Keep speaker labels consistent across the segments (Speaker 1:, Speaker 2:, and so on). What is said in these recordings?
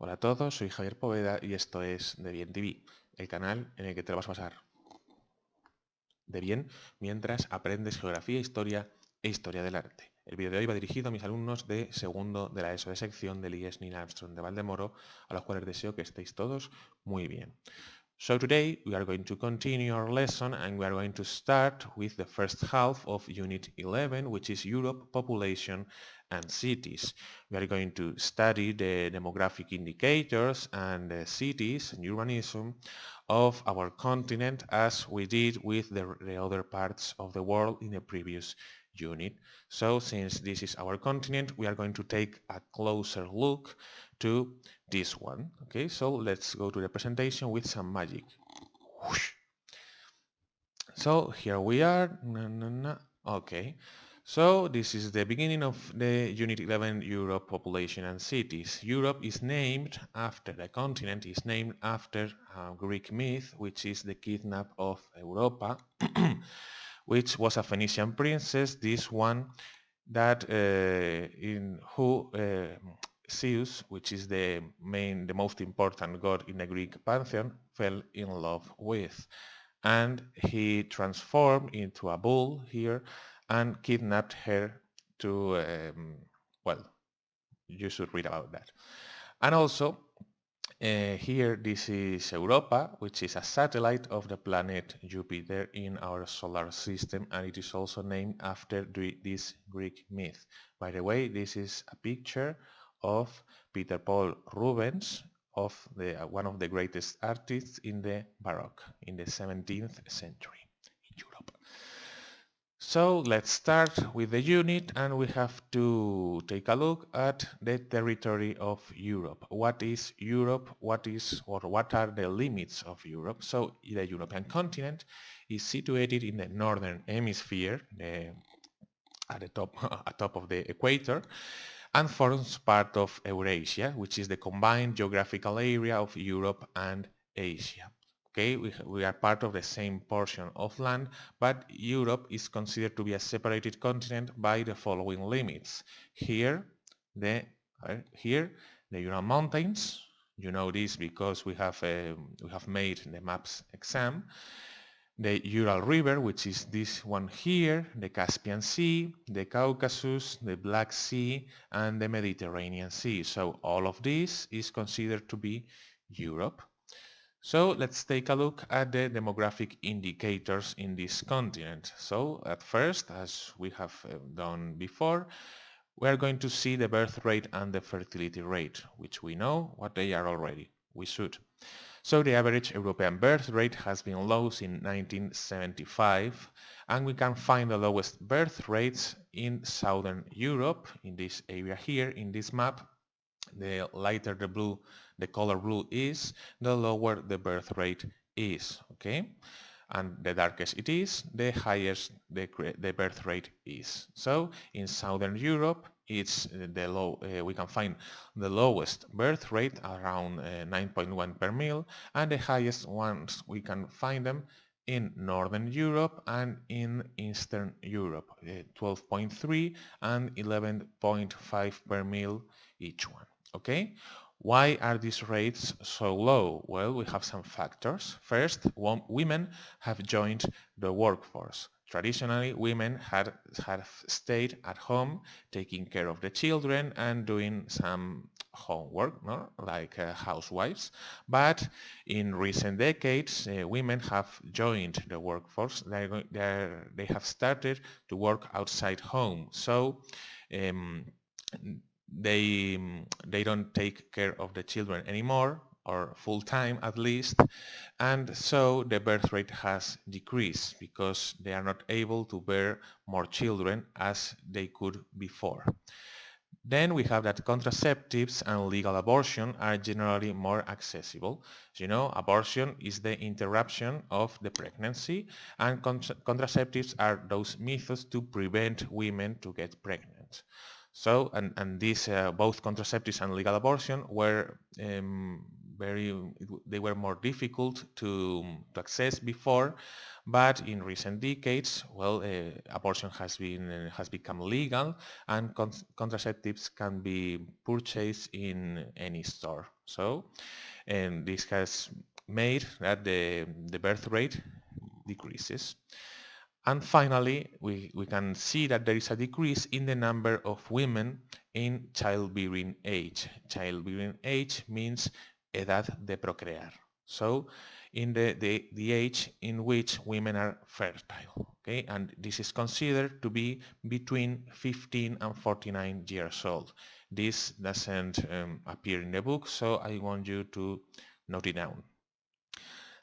Speaker 1: Hola a todos, soy Javier Poveda y esto es De Bien TV, el canal en el que te lo vas a pasar de bien mientras aprendes geografía, historia e historia del arte. El vídeo de hoy va dirigido a mis alumnos de segundo de la ESO de sección del IES Niel Armstrong de Valdemoro, a los cuales deseo que estéis todos muy bien. So today we are going to continue our lesson and we are going to start with the first half of Unit 11, which is Europe, Population and Cities. We are going to study the demographic indicators and the cities and urbanism of our continent as we did with the other parts of the world in the previous unit. So since this is our continent, we are going to take a closer look to this one. Okay, so let's go to the presentation with some magic. Whoosh. So here we are. Okay, so this is the beginning of the Unit 11 Europe, Population and Cities. Europe is named after, the continent is named after a Greek myth, which is the kidnap of Europa, which was a Phoenician princess, this one that in who Zeus, which is the most important god in the Greek pantheon, fell in love with. And he transformed into a bull here and kidnapped her to, well, you should read about that. And also, here this is Europa, which is a satellite of the planet Jupiter in our solar system, and it is also named after this Greek myth. By the way, this is a picture of Peter Paul Rubens, of one of the greatest artists in the Baroque, in the 17th century in Europe. So let's start with the unit, and we have to take a look at the territory of Europe. What is Europe? What are the limits of Europe? So the European continent is situated in the northern hemisphere, at the top of the equator, and forms part of Eurasia, which is the combined geographical area of Europe and Asia. Okay, we are part of the same portion of land, but Europe is considered to be a separated continent by the following limits. Here, the Ural Mountains. You know this because we have made the maps exam. The Ural River, which is this one here, the Caspian Sea, the Caucasus, the Black Sea, and the Mediterranean Sea. So all of this is considered to be Europe. So let's take a look at the demographic indicators in this continent. So at first, as we have done before, we are going to see the birth rate and the fertility rate, which we know what they are already. We should. So the average European birth rate has been low since 1975, and we can find the lowest birth rates in Southern Europe, in this area here, in this map. The lighter the color blue is, the lower the birth rate is, okay? And the darkest it is, the highest the birth rate is. So in Southern Europe, it's we can find the lowest birth rate around 9.1 per mil, and the highest ones we can find them in Northern Europe and in Eastern Europe, 12.3 and 11.5 per mil each one. Okay, why are these rates so low? Well, we have some factors. First, women have joined the workforce. Traditionally, women have stayed at home taking care of the children and doing some homework, no? Like housewives. But in recent decades, women have joined the workforce. They have started to work outside home. So they don't take care of the children anymore, or full time at least, and so the birth rate has decreased because they are not able to bear more children as they could before. Then we have that contraceptives and legal abortion are generally more accessible. As you know, abortion is the interruption of the pregnancy, and contraceptives are those methods to prevent women to get pregnant. So, and these both contraceptives and legal abortion were they were more difficult to access before, but in recent decades, well, abortion has become legal, and contraceptives can be purchased in any store. So, and this has made that the birth rate decreases. And finally, we can see that there is a decrease in the number of women in childbearing age. Childbearing age means edad de procrear. So in the age in which women are fertile. Okay, and this is considered to be between 15 and 49 years old. This doesn't appear in the book, so I want you to note it down.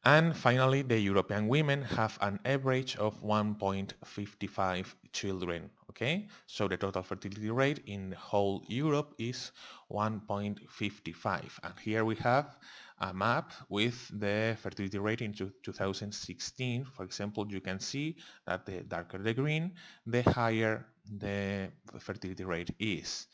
Speaker 1: And finally, the European women have an average of 1.55 children, okay? So the total fertility rate in whole Europe is 1.55. And here we have a map with the fertility rate in 2016. For example, you can see that the darker the green, the higher the fertility rate is.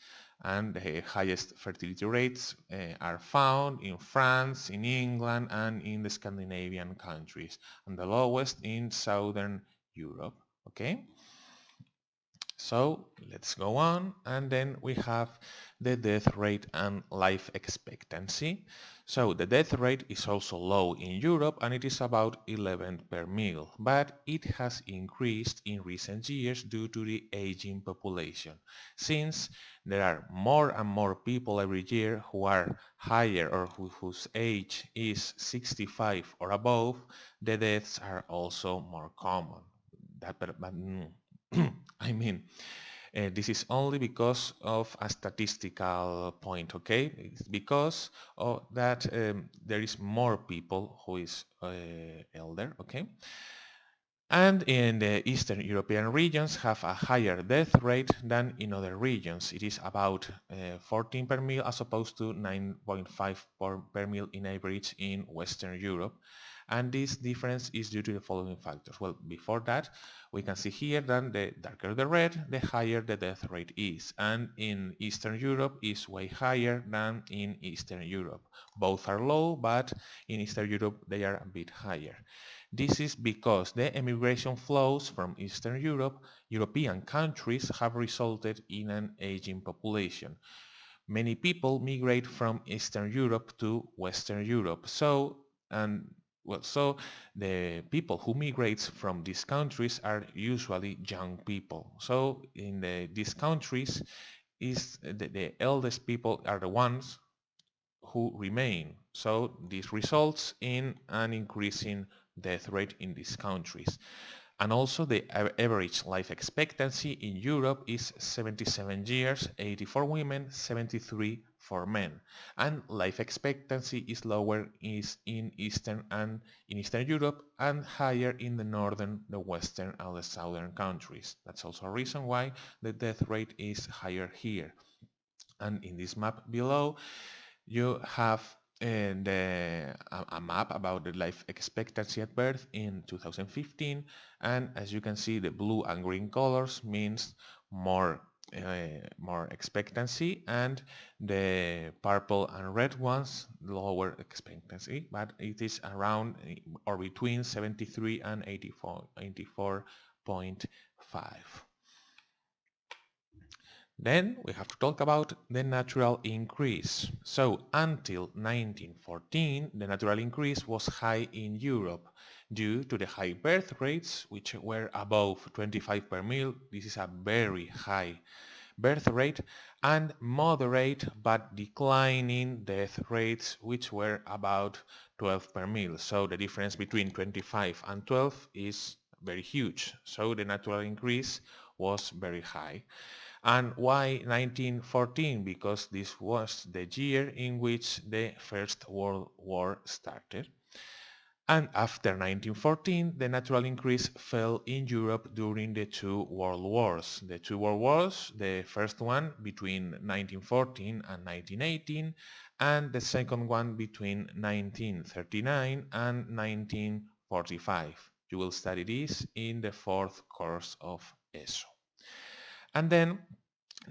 Speaker 1: And the highest fertility rates are found in France, in England, and in the Scandinavian countries, and the lowest in Southern Europe. Okay? So let's go on, and then we have the death rate and life expectancy. So the death rate is also low in Europe, and it is about 11 per mil, but it has increased in recent years due to the aging population. Since there are more and more people every year who are higher or whose age is 65 or above, the deaths are also more common. I mean, this is only because of a statistical point, okay? It's because of that there is more people who is elder, okay? And in the Eastern European regions have a higher death rate than in other regions. It is about 14 per mil as opposed to 9.5 per mil in average in Western Europe. And this difference is due to the following factors. Well, before that, we can see here that the darker the red, the higher the death rate is. And in Eastern Europe is way higher than in Eastern Europe. Both are low, but in Eastern Europe they are a bit higher. This is because the emigration flows from Eastern Europe, European countries have resulted in an aging population. Many people migrate from Eastern Europe to Western Europe. So the people who migrate from these countries are usually young people. So in these countries, the eldest people are the ones who remain. So this results in an increasing death rate in these countries. And also the average life expectancy in Europe is 77 years, 80 for women, 73 for men. And life expectancy is lower in Eastern Europe and higher in the northern, the western and the southern countries. That's also a reason why the death rate is higher here. And in this map below, you have a map about the life expectancy at birth in 2015, and as you can see, the blue and green colors means more expectancy, and the purple and red ones lower expectancy, but it is around or between 73 and 84.5. Then we have to talk about the natural increase. So until 1914, the natural increase was high in Europe due to the high birth rates, which were above 25 per mil. This is a very high birth rate, and moderate but declining death rates, which were about 12 per mil. So the difference between 25 and 12 is very huge. So the natural increase was very high. And why 1914? Because this was the year in which the First World War started. And after 1914, the natural increase fell in Europe during the two world wars. The two world wars, the first one between 1914 and 1918, and the second one between 1939 and 1945. You will study this in the fourth course of ESO. And then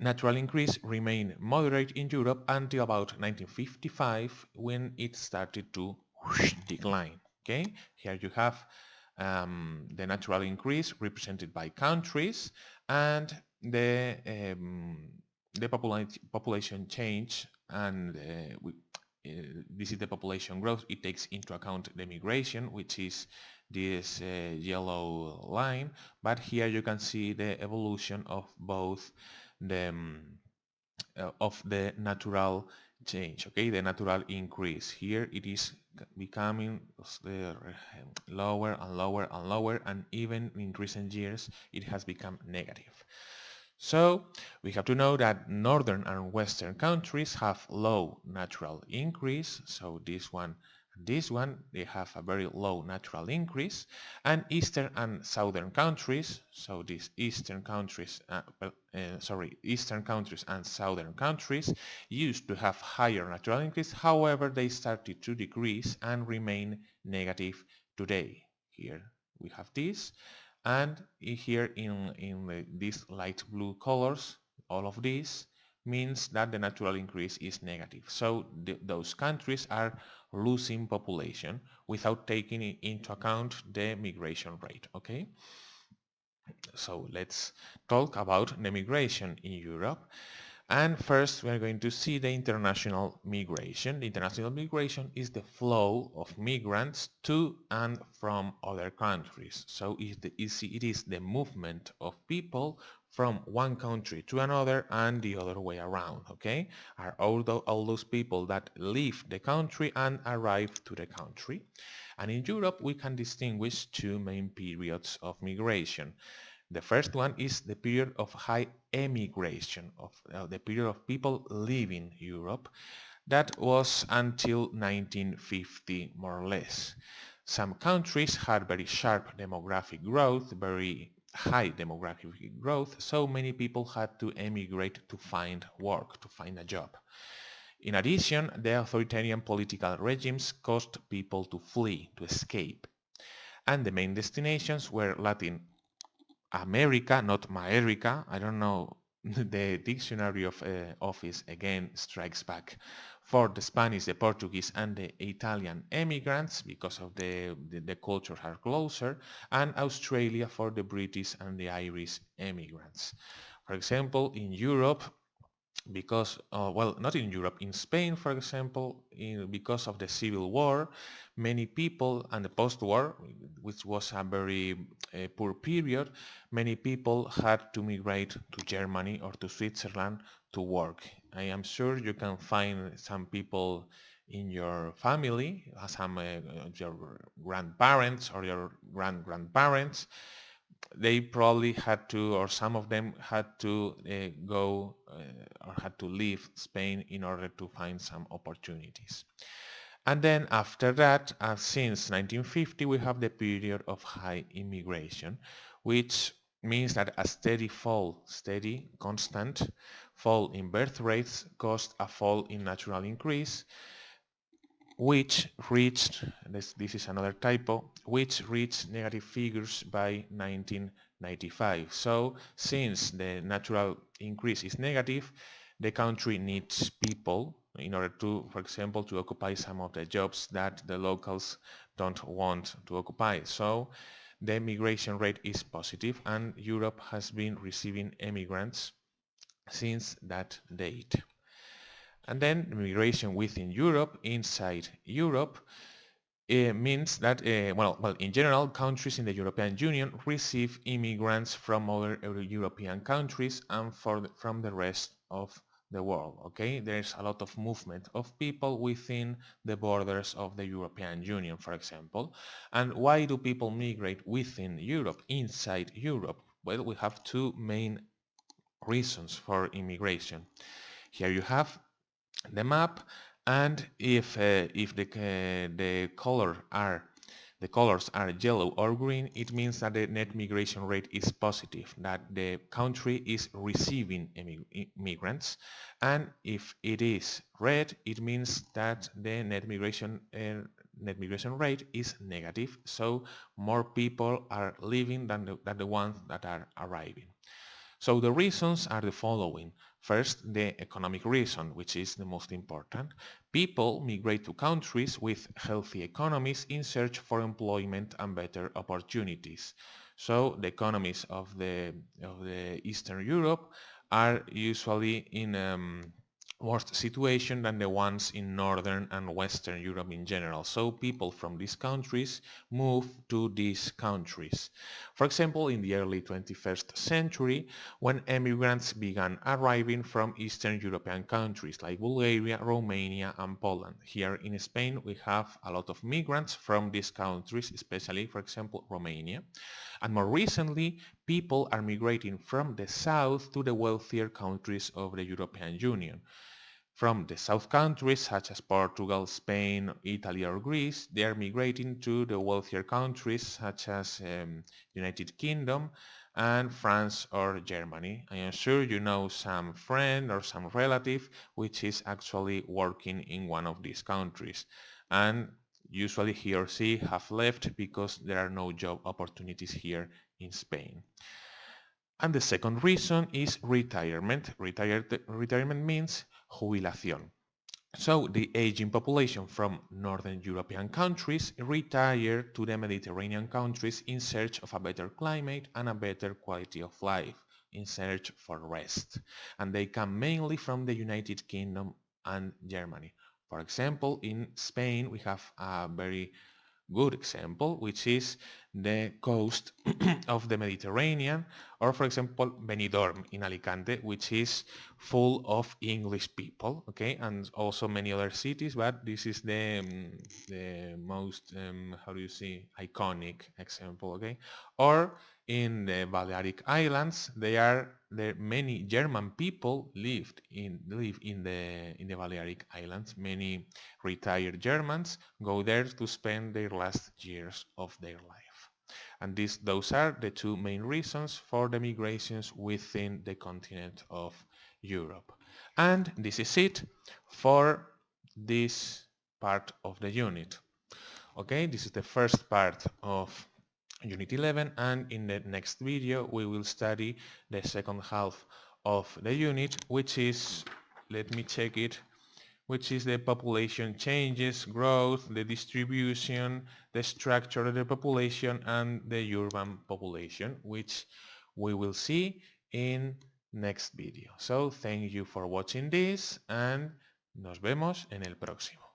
Speaker 1: natural increase remained moderate in Europe until about 1955 when it started to decline. Okay, here you have the natural increase represented by countries and the population change, and this is the population growth. It takes into account the migration, which is this yellow line, but here you can see the evolution of both the of the natural change, okay, the natural increase. Here it is becoming lower and lower and lower, and even in recent years it has become negative. So we have to know that northern and western countries have low natural increase, so this one, they have a very low natural increase, and eastern and southern countries, so these eastern countries, eastern countries and southern countries used to have higher natural increase, however they started to decrease and remain negative today. Here we have this, and here in these light blue colors, all of this means that the natural increase is negative. So those countries are losing population without taking into account the migration rate, okay? So let's talk about the migration in Europe. And first, we're going to see the international migration. The international migration is the flow of migrants to and from other countries. So it is the movement of people from one country to another and the other way around, okay? Are all those people that leave the country and arrive to the country. And in Europe, we can distinguish two main periods of migration. The first one is the period of high emigration, of the period of people leaving Europe. That was until 1950, more or less. Some countries had very sharp demographic growth, very high demographic growth, so many people had to emigrate to find work, to find a job. In addition, the authoritarian political regimes caused people to flee, to escape. And the main destinations were Latin America, not Maerica. I don't know. The dictionary of office again strikes back for the Spanish, the Portuguese, and the Italian emigrants because of the cultures are closer, and Australia for the British and the Irish emigrants. For example, in Europe, because, well, not in Europe, in Spain, for example, because of the Civil War, many people, and the post-war, which was a very poor period, many people had to migrate to Germany or to Switzerland to work. I am sure you can find some people in your family, some your grandparents or your grandparents. They probably had to, or some of them had to go or had to leave Spain in order to find some opportunities. And then after that, since 1950, we have the period of high immigration, which means that a steady, constant fall in birth rates caused a fall in natural increase, which reached, this is another typo, which reached negative figures by 1995. So since the natural increase is negative, the country needs people in order to, for example, to occupy some of the jobs that the locals don't want to occupy. So the migration rate is positive, and Europe has been receiving immigrants since that date. And then migration within Europe, inside Europe, means that, well, in general, countries in the European Union receive immigrants from other European countries and from the rest of the world, okay? There's a lot of movement of people within the borders of the European Union, for example. And why do people migrate within Europe, inside Europe? Well, we have two main reasons for immigration. Here you have the map, and if the colors are yellow or green, it means that the net migration rate is positive, that the country is receiving immigrants. And if it is red, it means that the net migration rate is negative, so more people are leaving than the ones that are arriving. So the reasons are the following. First, the economic reason, which is the most important. People migrate to countries with healthy economies in search for employment and better opportunities. So the economies of the Eastern Europe are usually in worse situation than the ones in Northern and Western Europe in general. So people from these countries move to these countries. For example, in the early 21st century, when immigrants began arriving from Eastern European countries like Bulgaria, Romania, and Poland. Here in Spain, we have a lot of migrants from these countries, especially, for example, Romania. And more recently, people are migrating from the south to the wealthier countries of the European Union. From the south countries such as Portugal, Spain, Italy or Greece, they are migrating to the wealthier countries such as United Kingdom and France or Germany. I am sure you know some friend or some relative which is actually working in one of these countries. And usually he or she have left because there are no job opportunities here in Spain. And the second reason is retirement. Retirement means jubilación. So the aging population from Northern European countries retire to the Mediterranean countries in search of a better climate and a better quality of life, in search for rest. And they come mainly from the United Kingdom and Germany. For example, in Spain we have a very good example, which is the coast of the Mediterranean, or for example, Benidorm in Alicante, which is full of English people, okay, and also many other cities, but this is the most, how do you say, iconic example, okay? Or in the Balearic Islands, there many German people live in the Balearic Islands. Many retired Germans go there to spend their last years of their life. And those are the two main reasons for the migrations within the continent of Europe. And this is it for this part of the unit. Okay, this is the first part of Unit 11, and in the next video we will study the second half of the unit, which is, let me check it, which is the population changes, growth, the distribution, the structure of the population, and the urban population, which we will see in next video. So thank you for watching this, and nos vemos en el próximo.